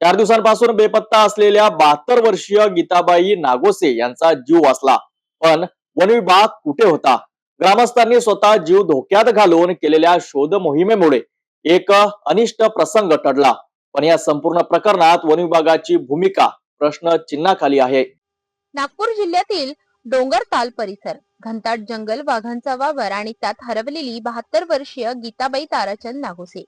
4 दिवसांपासून बेपत्ता असलेल्या 72 वर्षीय गीताबाई नागोसे यांचा जीव वाचला, पण वन विभाग कुठे होता? ग्रामस्थांनी स्वतः जीव धोक्यात घालून केलेल्या शोध मोहिमेमुळे एक अनिष्ट प्रसंग टळला, पण या संपूर्ण प्रकरणात वन विभागाची भूमिका प्रश्न चिन्हाखाली आहे. नागपूर जिल्ह्यातील डोंगरताल परिसर, घनदाट जंगल, वाघांचा वावर आणि त्यात हरवलेली 72 वर्षीय गीताबाई ताराचंद नागोसे.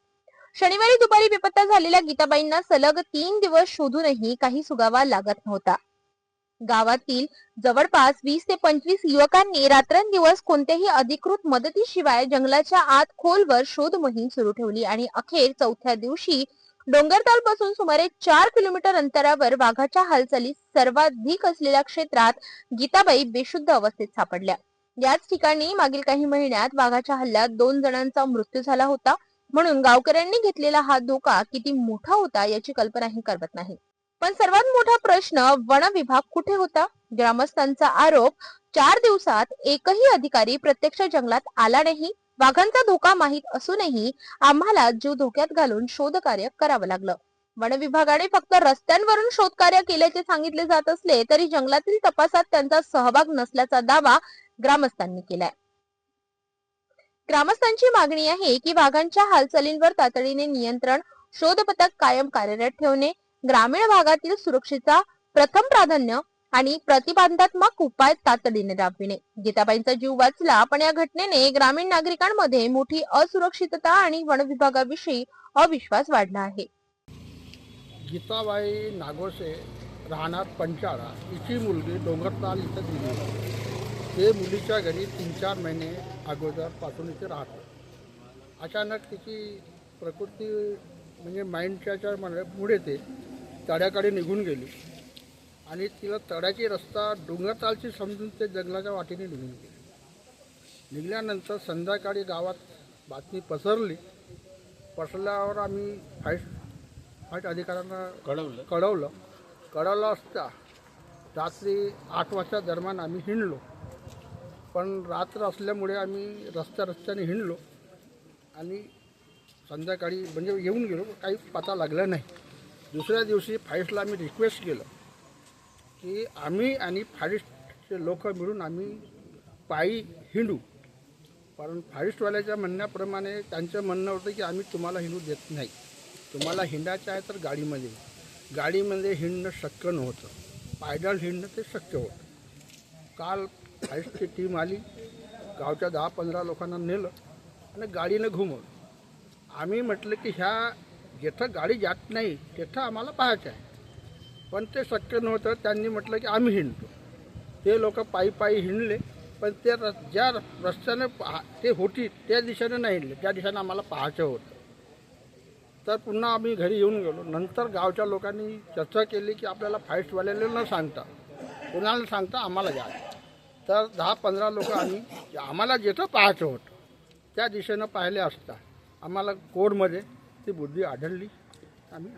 शनिवारी दुपारी बेपत्ता झालेल्या गीताबाईंना सलग 3 दिवस शोधूनही काही सुगावा लागत नव्हता. गावातील जवळपास 20 ते 25 युवकांनी रात्रंदिवस कोणत्याही अधिकृत मदतीशिवाय जंगलाच्या आत खोलवर शोध मोहीम सुरू ठेवली आणि अखेर चौथ्या दिवशी डोंगरताल पासून सुमारे 4 किलोमीटर अंतरावर वाघाच्या हालचाली सर्वाधिक असलेल्या क्षेत्रात गीताबाई बेशुद्ध अवस्थेत सापडल्या. याच ठिकाणी मागील काही महिन्यात वाघाच्या हल्ल्यात 2 जणांचा मृत्यू झाला होता. म्हणून गावकऱ्यांनी घेतलेला हा धोका किती मोठा होता याची कल्पनाही करत नाही. पण सर्वात मोठा प्रश्न, वन विभाग कुठे होता? ग्रामस्थांचा आरोप, 4 दिवसात एकही अधिकारी प्रत्यक्ष जंगलात आला नाही. वाघांचा धोका माहीत असूनही आम्हाला जीव धोक्यात घालून शोध कार्य करावं लागलं. वन विभागाने फक्त रस्त्यांवरून शोध कार्य केल्याचे सांगितले जात असले तरी जंगलातील तपासात त्यांचा सहभाग नसल्याचा दावा ग्रामस्थांनी केलाय. ग्रामस्थांची मागणी आहे की वाघांच्या हालचालींवर तातडीने नियंत्रण, शोध पथक कायम कार्यरत ठेवणे, ग्रामीण भागातील सुरक्षेचा प्रथम प्राधान्य आणि प्रतिबंधात्मक उपाय तातडीने राबविणे. गीताबाईंचा जीव वाचला, पण या घटनेने ग्रामीण नागरिकांमध्ये मोठी असुरक्षितता आणि वन विभागाविषयी अविश्वास वाढला आहे. गीताबाई नागोसे राहणार पंचाळा, तिची मुलगी डोंगरताल इथं दिली. ते मुलीच्या घरी 3-4 महिने अगोदरपासून इथे राहतो. अचानक तिची प्रकृती म्हणजे माइंडच्या मुळे ते तड्याकडे निघून गेली आणि तिला तड्याची रस्ता डोंगरतालची समजून ते जंगलाच्या वाटेने निघून गेली. निघाल्यानंतर संध्याकाळी गावात बातमी पसरल्यावर आम्ही फाईट अधिकाऱ्यांना कळवलं असता रात्री 8 वाजता दरम्यान आम्ही हिंडलो. पण रात्र असल्यामुळे आम्ही रस्त्याने हिंडलो आणि संध्याकाळी म्हणजे येऊन गेलो, काही पता लागला नाही. दुसऱ्या दिवशी फॉरेस्टला आम्ही रिक्वेस्ट केलं की आम्ही आणि फॉरेस्टचे लोक मिळून आम्ही पायी हिंडू. कारण फॉरेस्टवाल्याच्या म्हणण्याप्रमाणे त्यांचं म्हणणं होतं की आम्ही तुम्हाला हिंडू देत नाही, तुम्हाला हिंडायचं आहे तर गाडीमध्ये हिंडणं शक्य नव्हतं, पायदळ हिंडणं ते शक्य होतं. काल फॉरेस्टची टीम आली, गावच्या 10-15 लोकांना नेलं आणि गाडीनं घुमवलं. आम्ही म्हटलं की ह्या जिथं गाडी जात नाही तिथं आम्हाला पाहायचं आहे, पण ते शक्य नव्हतं. त्यांनी म्हटलं की आम्ही हिंडतो. ते लोक पायी हिंडले, पण ते ज्या रस्त्याने ते होती त्या दिशेने नाही हिंडले, त्या दिशेने आम्हाला पाहायचं होतं. तर पुन्हा आम्ही घरी येऊन गेलो. नंतर गावच्या लोकांनी चर्चा केली की आपल्याला फॉरेस्टवाल्याला न सांगता, कोणाला सांगता आम्हाला जा. तर 10-15 लोक आम्ही आम्हाला जिथं पाहायचं होतं त्या दिशेनं पाहिले असता आम्हाला कोडमध्ये ती बुद्धी आढळली. आम्ही